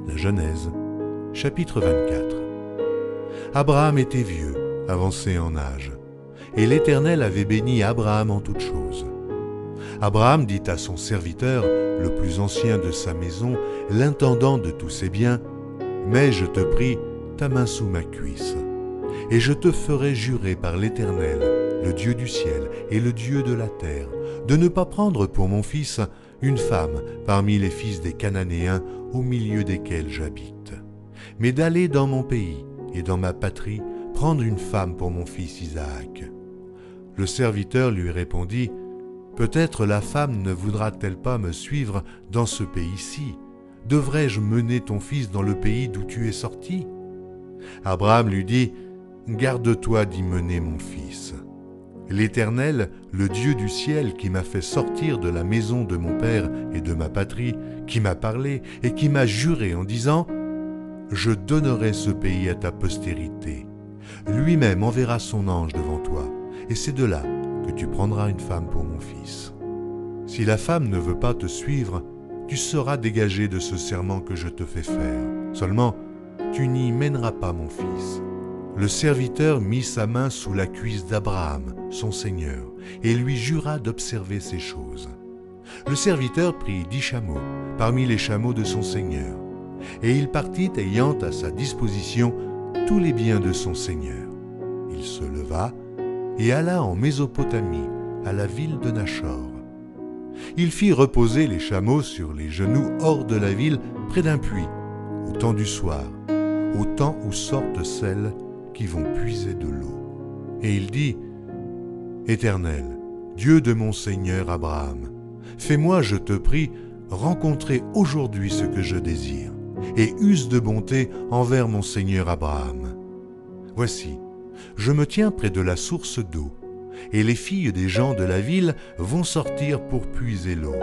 La Genèse, chapitre 24. Abraham était vieux, avancé en âge, et l'Éternel avait béni Abraham en toutes choses. Abraham dit à son serviteur, le plus ancien de sa maison, l'intendant de tous ses biens, « Mets, je te prie, ta main sous ma cuisse, et je te ferai jurer par l'Éternel, le Dieu du ciel et le Dieu de la terre, de ne pas prendre pour mon fils une femme parmi les fils des Cananéens au milieu desquels j'habite, mais d'aller dans mon pays et dans ma patrie prendre une femme pour mon fils Isaac. » Le serviteur lui répondit, « Peut-être la femme ne voudra-t-elle pas me suivre dans ce pays-ci? Devrais-je mener ton fils dans le pays d'où tu es sorti ?» Abraham lui dit, « Garde-toi d'y mener mon fils. L'Éternel, le Dieu du ciel qui m'a fait sortir de la maison de mon père et de ma patrie, qui m'a parlé et qui m'a juré en disant, « Je donnerai ce pays à ta postérité. Lui-même enverra son ange devant toi, et c'est de là que tu prendras une femme pour mon fils. Si la femme ne veut pas te suivre, tu seras dégagé de ce serment que je te fais faire. Seulement, tu n'y mèneras pas mon fils. » Le serviteur mit sa main sous la cuisse d'Abraham, son seigneur, et lui jura d'observer ces choses. Le serviteur prit 10 chameaux parmi les chameaux de son seigneur, et il partit ayant à sa disposition tous les biens de son seigneur. Il se leva et alla en Mésopotamie, à la ville de Nachor. Il fit reposer les chameaux sur les genoux hors de la ville, près d'un puits, au temps du soir, au temps où sortent celles qui vont puiser de l'eau. Et il dit, « Éternel, Dieu de mon Seigneur Abraham, fais-moi, je te prie, rencontrer aujourd'hui ce que je désire, et use de bonté envers mon Seigneur Abraham. Voici, je me tiens près de la source d'eau, et les filles des gens de la ville vont sortir pour puiser l'eau.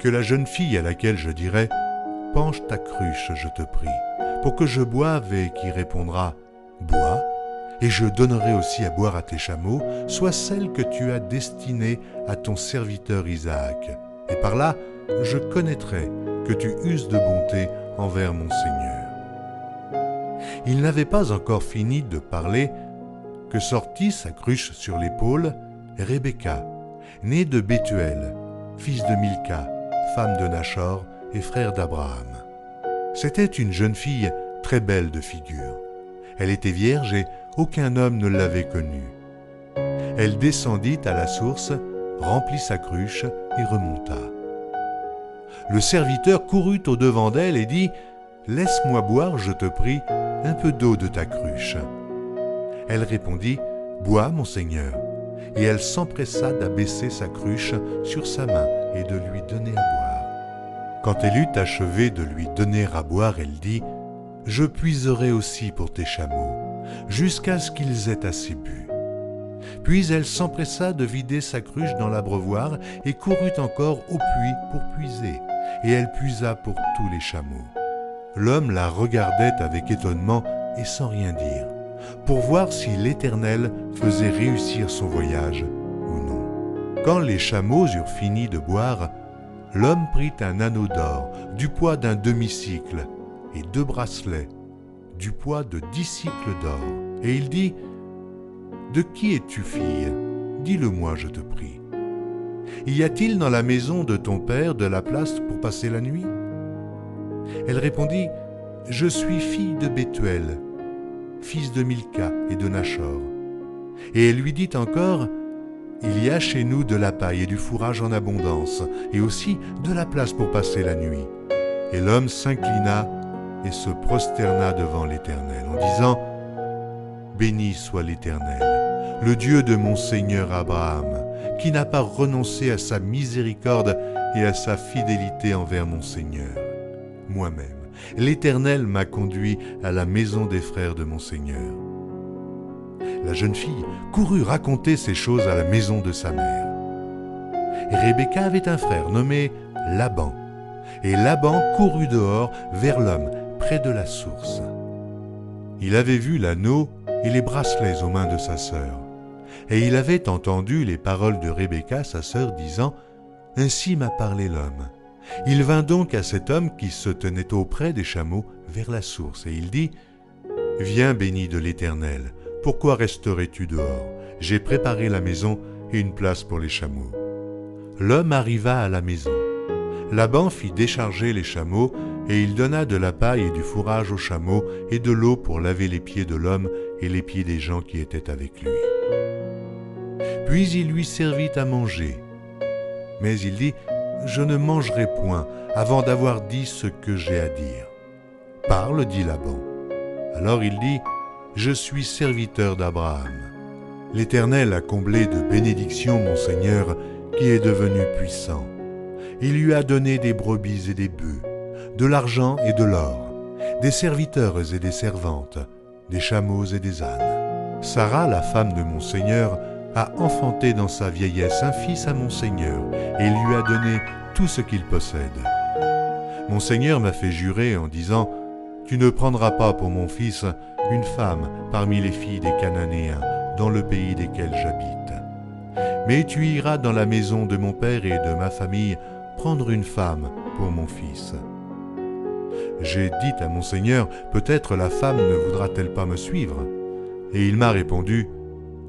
Que la jeune fille à laquelle je dirai, « Penche ta cruche, je te prie, pour que je boive, et qui répondra, « Bois, et je donnerai aussi à boire à tes chameaux, soit celle que tu as destinée à ton serviteur Isaac. Et par là, je connaîtrai que tu uses de bonté envers mon Seigneur. » Il n'avait pas encore fini de parler que sortit, sa cruche sur l'épaule, Rebecca, née de Bethuel, fils de Milca, femme de Nachor et frère d'Abraham. C'était une jeune fille très belle de figure. Elle était vierge et aucun homme ne l'avait connue. Elle descendit à la source, remplit sa cruche et remonta. Le serviteur courut au-devant d'elle et dit, « Laisse-moi boire, je te prie, un peu d'eau de ta cruche. » Elle répondit, « Bois, mon Seigneur. » Et elle s'empressa d'abaisser sa cruche sur sa main et de lui donner à boire. Quand elle eut achevé de lui donner à boire, elle dit, « Je puiserai aussi pour tes chameaux, jusqu'à ce qu'ils aient assez bu. » Puis elle s'empressa de vider sa cruche dans l'abreuvoir et courut encore au puits pour puiser, et elle puisa pour tous les chameaux. L'homme la regardait avec étonnement et sans rien dire, pour voir si l'Éternel faisait réussir son voyage ou non. Quand les chameaux eurent fini de boire, l'homme prit un anneau d'or du poids d'un demi-cycle et 2 bracelets du poids de 10 cycles d'or. Et il dit, « De qui es-tu, fille? Dis-le-moi, je te prie. Y a-t-il dans la maison de ton père de la place pour passer la nuit? » Elle répondit, « Je suis fille de Bethuel, fils de Milca et de Nachor. » Et elle lui dit encore, « Il y a chez nous de la paille et du fourrage en abondance, et aussi de la place pour passer la nuit. » Et l'homme s'inclina et se prosterna devant l'Éternel en disant, « Béni soit l'Éternel, le Dieu de mon Seigneur Abraham, qui n'a pas renoncé à sa miséricorde et à sa fidélité envers mon Seigneur. Moi-même, l'Éternel m'a conduit à la maison des frères de mon Seigneur. » La jeune fille courut raconter ces choses à la maison de sa mère. Et Rebecca avait un frère nommé Laban, et Laban courut dehors vers l'homme près de la source. Il avait vu l'anneau et les bracelets aux mains de sa sœur, et il avait entendu les paroles de Rebecca, sa sœur, disant « Ainsi m'a parlé l'homme. Il vint donc à cet homme qui se tenait auprès des chameaux vers la source, et il dit « Viens béni de l'Éternel, pourquoi resterais-tu dehors? J'ai préparé la maison et une place pour les chameaux. » L'homme arriva à la maison. Laban fit décharger les chameaux, et il donna de la paille et du fourrage aux chameaux et de l'eau pour laver les pieds de l'homme et les pieds des gens qui étaient avec lui. Puis il lui servit à manger. Mais il dit « Je ne mangerai point avant d'avoir dit ce que j'ai à dire. » « Parle, dit Laban. Alors il dit « Je suis serviteur d'Abraham. L'Éternel a comblé de bénédictions mon Seigneur, qui est devenu puissant. Il lui a donné des brebis et des bœufs, de l'argent et de l'or, des serviteurs et des servantes, des chameaux et des ânes. Sarah, la femme de mon Seigneur, a enfanté dans sa vieillesse un fils à mon Seigneur, et il lui a donné tout ce qu'il possède. Mon Seigneur m'a fait jurer en disant « Tu ne prendras pas pour mon fils une femme parmi les filles des Cananéens, dans le pays desquels j'habite. Mais tu iras dans la maison de mon père et de ma famille prendre une femme pour mon fils. » J'ai dit à mon Seigneur, peut-être la femme ne voudra-t-elle pas me suivre? Et il m'a répondu,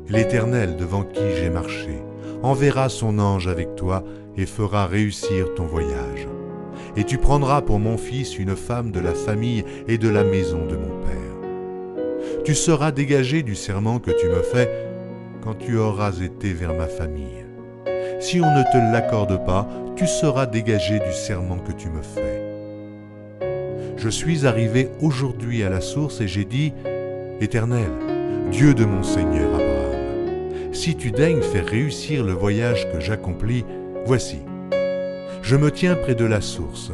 l'Éternel devant qui j'ai marché enverra son ange avec toi et fera réussir ton voyage. Et tu prendras pour mon fils une femme de la famille et de la maison de mon père. Tu seras dégagé du serment que tu me fais quand tu auras été vers ma famille. Si on ne te l'accorde pas, tu seras dégagé du serment que tu me fais. Je suis arrivé aujourd'hui à la source et j'ai dit, Éternel, Dieu de mon Seigneur Abraham, si tu daignes faire réussir le voyage que j'accomplis, voici, je me tiens près de la source,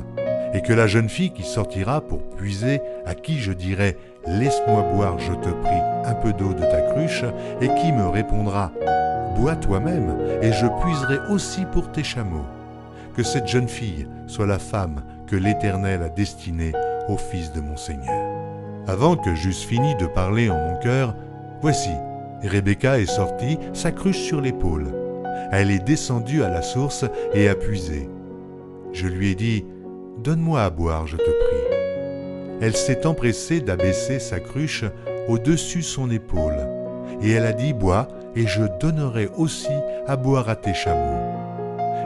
et que la jeune fille qui sortira pour puiser, à qui je dirai « Laisse-moi boire, je te prie, un peu d'eau de ta cruche », et qui me répondra « Bois toi-même, et je puiserai aussi pour tes chameaux », que cette jeune fille soit la femme que l'Éternel a destinée au fils de mon Seigneur. Avant que j'eusse fini de parler en mon cœur, voici, Rebecca est sortie, sa cruche sur l'épaule. Elle est descendue à la source et a puisé. Je lui ai dit, « Donne-moi à boire, je te prie. » Elle s'est empressée d'abaisser sa cruche au-dessus son épaule, et elle a dit, « Bois, et je donnerai aussi à boire à tes chameaux. »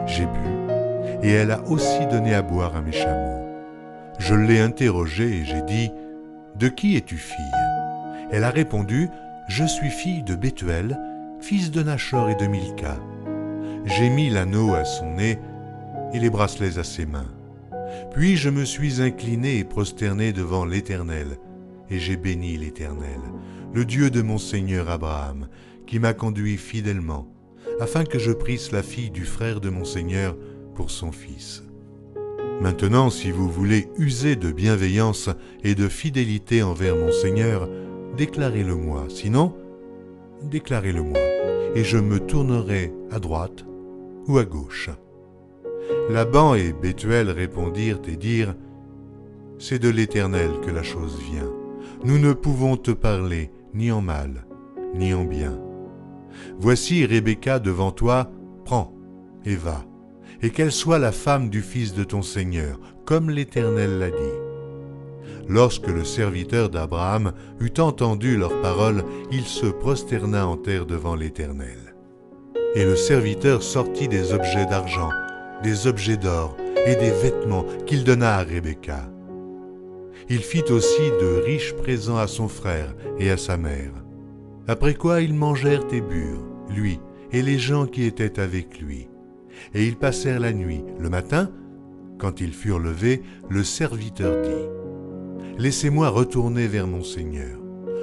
J'ai bu, et elle a aussi donné à boire à mes chameaux. Je l'ai interrogée et j'ai dit, « De qui es-tu fille ?» Elle a répondu, « Je suis fille de Bethuel, fils de Nachor et de Milca. » J'ai mis l'anneau à son nez et les bracelets à ses mains. Puis je me suis incliné et prosterné devant l'Éternel, et j'ai béni l'Éternel, le Dieu de mon Seigneur Abraham, qui m'a conduit fidèlement, afin que je prisse la fille du frère de mon Seigneur pour son fils. Maintenant, si vous voulez user de bienveillance et de fidélité envers mon Seigneur, déclarez-le-moi, sinon, déclarez-le-moi, et je me tournerai à droite ou à gauche. » Laban et Bethuel répondirent et dirent, « C'est de l'Éternel que la chose vient. Nous ne pouvons te parler ni en mal, ni en bien. Voici Rebecca devant toi, prends et va, et qu'elle soit la femme du fils de ton Seigneur, comme l'Éternel l'a dit. » Lorsque le serviteur d'Abraham eut entendu leurs paroles, il se prosterna en terre devant l'Éternel. Et le serviteur sortit des objets d'argent, des objets d'or et des vêtements qu'il donna à Rebecca. Il fit aussi de riches présents à son frère et à sa mère. Après quoi ils mangèrent et burent, lui et les gens qui étaient avec lui. Et ils passèrent la nuit. Le matin, quand ils furent levés, le serviteur dit, « Laissez-moi retourner vers mon Seigneur. »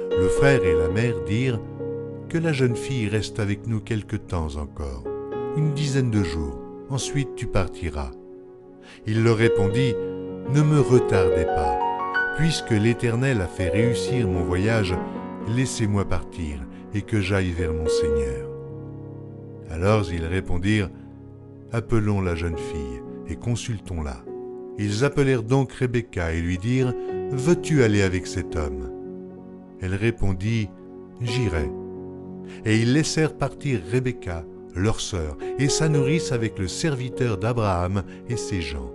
Le frère et la mère dirent, « Que la jeune fille reste avec nous quelque temps encore, une dizaine de jours, ensuite tu partiras. » Il leur répondit, « Ne me retardez pas, puisque l'Éternel a fait réussir mon voyage, laissez-moi partir et que j'aille vers mon Seigneur. » Alors ils répondirent, « Appelons la jeune fille et consultons-la. » Ils appelèrent donc Rebecca et lui dirent, « Veux-tu aller avec cet homme ?» Elle répondit, « J'irai. » Et ils laissèrent partir Rebecca, leur sœur, et sa nourrice avec le serviteur d'Abraham et ses gens.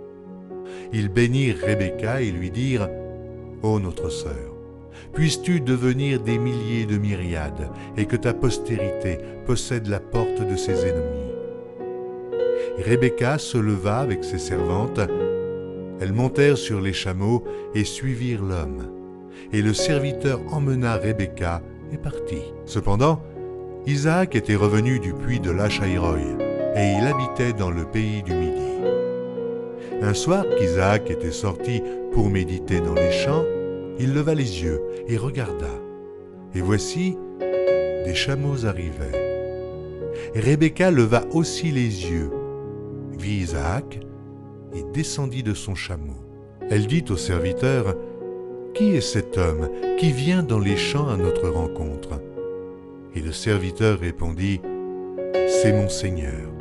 Ils bénirent Rebecca et lui dirent « Ô notre sœur, puisses-tu devenir des milliers de myriades et que ta postérité possède la porte de ses ennemis. » Rebecca se leva avec ses servantes. Elles montèrent sur les chameaux et suivirent l'homme. Et le serviteur emmena Rebecca et partit. Cependant, Isaac était revenu du puits de Lachaïroï, et il habitait dans le pays du Midi. Un soir qu'Isaac était sorti pour méditer dans les champs, il leva les yeux et regarda. Et voici, des chameaux arrivaient. Rebecca leva aussi les yeux, vit Isaac et descendit de son chameau. Elle dit au serviteur « Qui est cet homme qui vient dans les champs à notre rencontre ?» Et le serviteur répondit « C'est mon Seigneur. »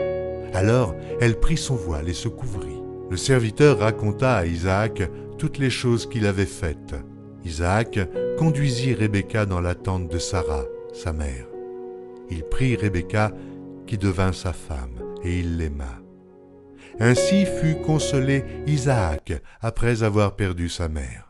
Alors elle prit son voile et se couvrit. Le serviteur raconta à Isaac toutes les choses qu'il avait faites. Isaac conduisit Rebecca dans la tente de Sarah, sa mère. Il prit Rebecca qui devint sa femme et il l'aima. Ainsi fut consolé Isaac après avoir perdu sa mère.